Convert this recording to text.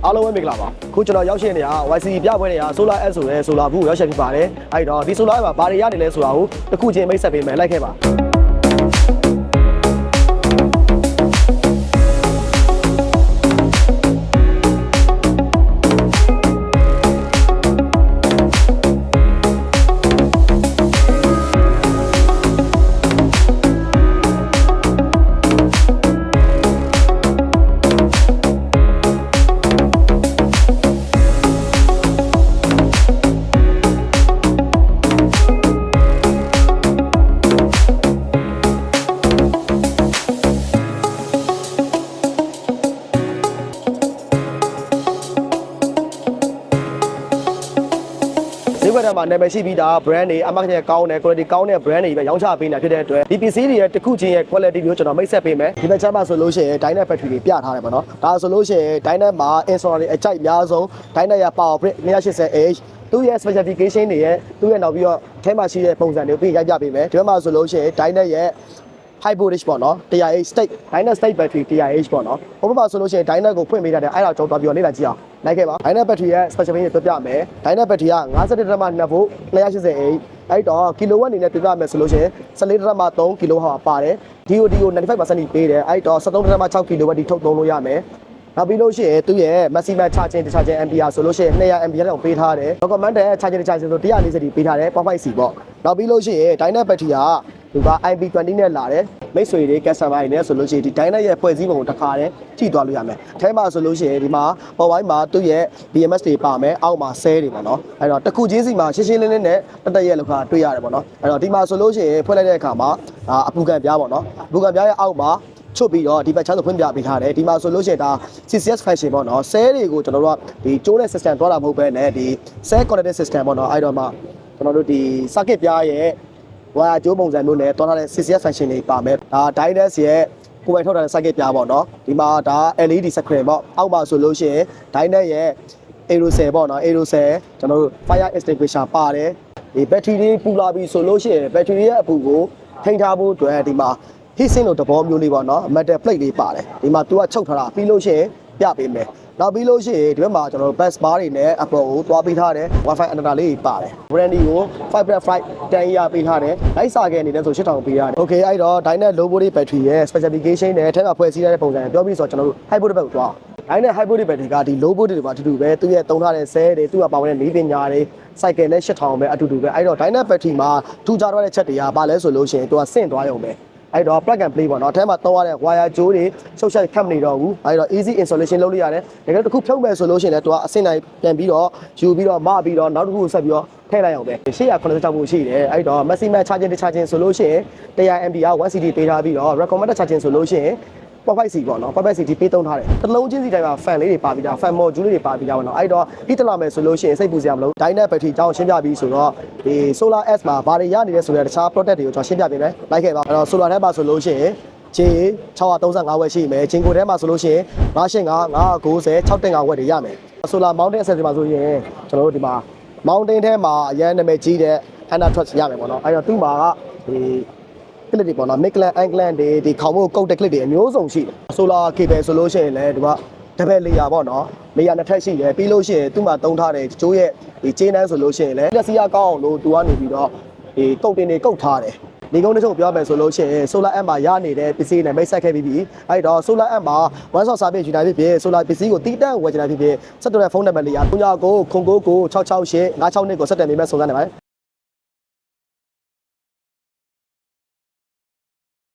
အားလုံးပဲမင်္ဂလာပါခုကျွန်တော်ရောက်ရှိနေတာ YC ပြပွဲနေတာ Solar S ဆိုတဲ့ Solar ဘူးရောက်ရှိဖြစ်ပါတယ်အဲ့တော့ဒီ Solar မှာဘာတွေရနေလဲဆိုတာကိုတစ်ခုချင်းမိတ်ဆက်ပေးမယ်လိုက်ခဲ့ပါဈေးကွက်ထဲမှာနာမည်ရှိပြီးသား brand တွေအမတ်ရဲ့ကောင်းတဲ့ quality ကောင်းတဲ့ brand တွေပဲရောင်းချပေးနေတာဖြစ်တဲ့အတွက်ဒီပစ္စည်းတွေရဲ့တစ်ခုချင်းရဲ့ quality မျိုးကျွန်တော်မိတ်ဆက်ပေးမယ်ဒီဘက်ချမ်းမှာဆိုလို့ရှိရင် Dynet battery တွေပြထားတယ်ပေါ့နော်ဒါဆိုလို့ရှိရင် Dynet မှာ installer တွေအကြိုက်အများဆုံး Dynet ရဲ့ power brick 280H သူ့ရဲ့ specification တွေရဲ့သူ့ရဲ့နောက်ပြီးတော့ထဲမှာရှိတဲ့ပုံစံတွေကိုပြင်ရိုက်ပြပေးမယ်ဒီဘက်မှာဆိုလို့ရှိရင် Dynet ရဲ့ high voltage ပေါ့နော် 100H state Dynet state battery 100H ပေါ့နော်ဟိုဘက်မှာဆိုလို့ရှိရင် Dynet ကိုဖွင့်ပေးထားတယ်အဲ့ဒါကျွန်တော်တွားပြီးတော့လေ့လာကြည့်အောင်လိုက်ခဲ့ပါ Dynet battery ရဲ့ specification တွေပြောပြမယ် Dynet battery က 51.2 volt 280A အဲ့တော့ kilowatt အနေနဲ့ပြောပြမယ်ဆိုလို့ရှိရင် 14.3 kilowatt ပါတယ် DOD ကို 95% ကြီးပေးတယ်အဲ့တော့ 73.6 kilowatt ဒီထုတ်သုံးလို့ရမယ်နောက်ပြီးလို့ရှိရင်သူ့ရဲ့ maximum charging discharging ampere ဆိုလို့ရှိရင် 200 ampere လောက်ပေးထားတယ် recommended charging discharging ဆို140ဒီပေးထားတယ် 0.5C ပေါ့နောက်ပြီးလို့ရှိရင် Dynet battery ကသူက IP20 နဲ့လာတယ်မိတ်ဆွေတွေ customer တွေနဲ့ဆိုလို့ရှိရင်ဒီ Dynet ရဲ့ဖွဲ့စည်းပုံကိုတစ်ခါတည်းကြည့်သွားလို့ရမယ်အထဲမှာဆိုလို့ရှိရင်ဒီမှာပေါ်ပိုင်းမှာသူ့ရဲ့ BMS တွေပါမယ်အောက်မှာ cell တွေပေါ့နော်အဲ့တော့တစ်ခုချင်းစီမှာရှင်းရှင်းလင်းလင်းနဲ့တက်ရဲ့လောက်ခါတွေ့ရတယ်ပေါ့နော်အဲ့တော့ဒီမှာဆိုလို့ရှိရင်ဖွင့်လိုက်တဲ့အခါမှာအပူကန်ပြားပေါ့နော်အပူကန်ပြားရဲ့အောက်မှာချုပ်ပြီးတော့ဒီဘက်ချမ်းဆိုဖွင့်ပြပေးထားတယ်ဒီမှာဆိုလို့ရှိရင်ဒါ CCS function ပေါ့နော် cell တွေကိုကျွန်တော်တို့ကဒီကျိုးတဲ့ system သွားတာမဟုတ်ဘဲနဲ့ဒီ cell connected system ပေါ့နော်အဲ့တော့မှကျွန်တော်တို့ဒီ circuit ပြားရဲ့ဝါကျိုးပုံစံမျိုးနဲ့တွားထားတဲ့ CCS function တွေပါမယ်ဒါ Dynet ရဲ့ကိုယ်ပိုင်ထုတ်ထားတဲ့ circuit ပြားပေါ့နော်ဒီမှာဒါ LED screen ပေါ့အောက်မှာဆိုလို့ရှိရင် Dynet ရဲ့ aerosol ပေါ့နော် aerosol ကျွန်တော်တို့ fire extinguisher ပါတယ်ဒီ battery တွေပူလာပြီဆိုလို့ရှိရင် battery ရဲ့အပူကိုထိန်းထားဖို့အတွက်ဒီမှာ heat sink လို့သဘောမျိုးလေးပေါ့နော် metal plate လေးပါတယ်ဒီမှာသူကချုပ်ထားတာပြီးလို့ရှိရင်ပြပေးမယ်နောက်ပြီးလို့ရှိရင်ဒီဘက်မှာကျွန်တော်တို့ bus bar တွေနဲ့အပေါ်ကိုတွားပေးထားတယ် Wi-Fi antenna လေးပါတယ် Brandy ကို 5.5 10 year ပေးထားတယ်လိုက်စာခဲ့အနေနဲ့ဆို8000ပေးရတယ် Okay အဲ့တော့ Dynet low voltage battery ရဲ့ specification နဲ့အထက်ကဖွဲ့စည်းထားတဲ့ပုံစံပြောပြီးဆိုတော့ကျွန်တော်တို့ high voltage ဘက်ကိုတွားDynet high voltage battery ကဒီ low voltage တွေမှာအတူတူပဲသူရဲ့သုံးထားတဲ့ cell တွေသူကပါဝင်တဲ့နေပညာတွေ cycle နဲ့8000ပဲအတူတူပဲအဲ့တော့ Dynet battery မှာထူခြားသွားတဲ့ချက်တွေကဘာလဲဆိုလို့ရှိရင်သူကဆင့်သွားရုံပဲအဲ့တော့ plug and play ပေါ့နော်အထဲမှာသုံးရတဲ့ wire ကြိုးတွေရှုပ်ရှက်ခတ်မနေတော့ဘူးအဲ့တော့ easy installation လုပ်လို့ရတယ်တကယ်တစ်ခုဖြုတ်မယ်ဆိုလို့ရှိရင်လည်းသူကအဆင့်တိုင်းပြန်ပြီးတော့ယူပြီးတော့မပြီးတော့နောက်တစ်ခုဆက်ပြီးတော့ထည့်လိုက်အောင်ပဲ896ဘူးရှိတယ်အဲ့တော့ maximum charging discharging ဆိုလို့ရှိရင်100 ampere 1CD ပေးထားပြီးတော့ recommended charging ဆိုလို့ရှိရင်0.5C ပေါ့နော်0.5C ဒီပေးသုံးထားတယ်တစ်လုံးချင်းစီတိုင်းမှာ fan လေးတွေပါပြီးသား fan module လေးတွေပါပြီးသားပေါ့နော်အဲ့တော့ဒီတက်လာမယ်ဆိုလို့ရှိရင်စိတ်ပူစရာမလို Dynet battery အကြောင်းရှင်းပြပြီးဆိုတော့ဒီ Solar S မှာဘာတွေရနေလဲဆိုတဲ့တခြား product တွေကိုကျွန်တော်ရှင်းပြပေးမယ်လိုက်ခဲ့ပါအဲ့တော့ Solar ထဲမှာဆိုလို့ရှိရင်J 635ဝက်ရှိမယ်ဂျင်ကိုထဲမှာဆိုလို့ရှိရင်985 990 615ဝက်တွေရမယ် Solar mountain accessory မှာဆိုရင်ကျွန်တော်တို့ဒီမှာ mountain ထဲမှာအရန်နာမည်ကြီးတဲ့ Anatras ရမယ်ပေါ့နော်အဲ့တော့သူ့မှာကဒီကလစ်တွေပေါ့နော် Michelin Anglan တွေဒီခေါင်းမို့ကုတ်တဲ့ကလစ်တွေအမျိုးစုံရှိတယ် Solar cable ဆိုလို့ရှိရင်လည်းဒီကdouble layer ပေါ့နော် layer နှစ်ထပ်ရှိတယ်ပြီးလို့ရှိရင်သူ့မှာတုံးထားတဲ့ကျိုးရဲ့ဒီကျင်းနှန်းဆိုလို့ရှိရင်လည်းလက်စီရကောင်းအောင်လို့သူကနေပြီးတော့ဒီကုတ်တင်တွေကုတ်ထားတယ်ဒီကုန်းတစ်ချုပ်ပြောမယ်ဆိုလို့ရှိရင် Solar App မှာရနေတဲ့ပစ္စည်းနဲ့မိတ်ဆက်ခဲ့ပြီးပြီအဲ့တော့ Solar App မှာ one stop service ယူနိုင်ဖြစ်ဖြစ် Solar ပစ္စည်းကိုတီးတန့်ဝယ်ချင်တာဖြစ်ဖြစ်ဆက်သွယ်တဲ့ဖုန်းနံပါတ်လေးက 09996686 56 962ကိုဆက်သွယ်မိမဲ့စုံစမ်းနေပါတယ်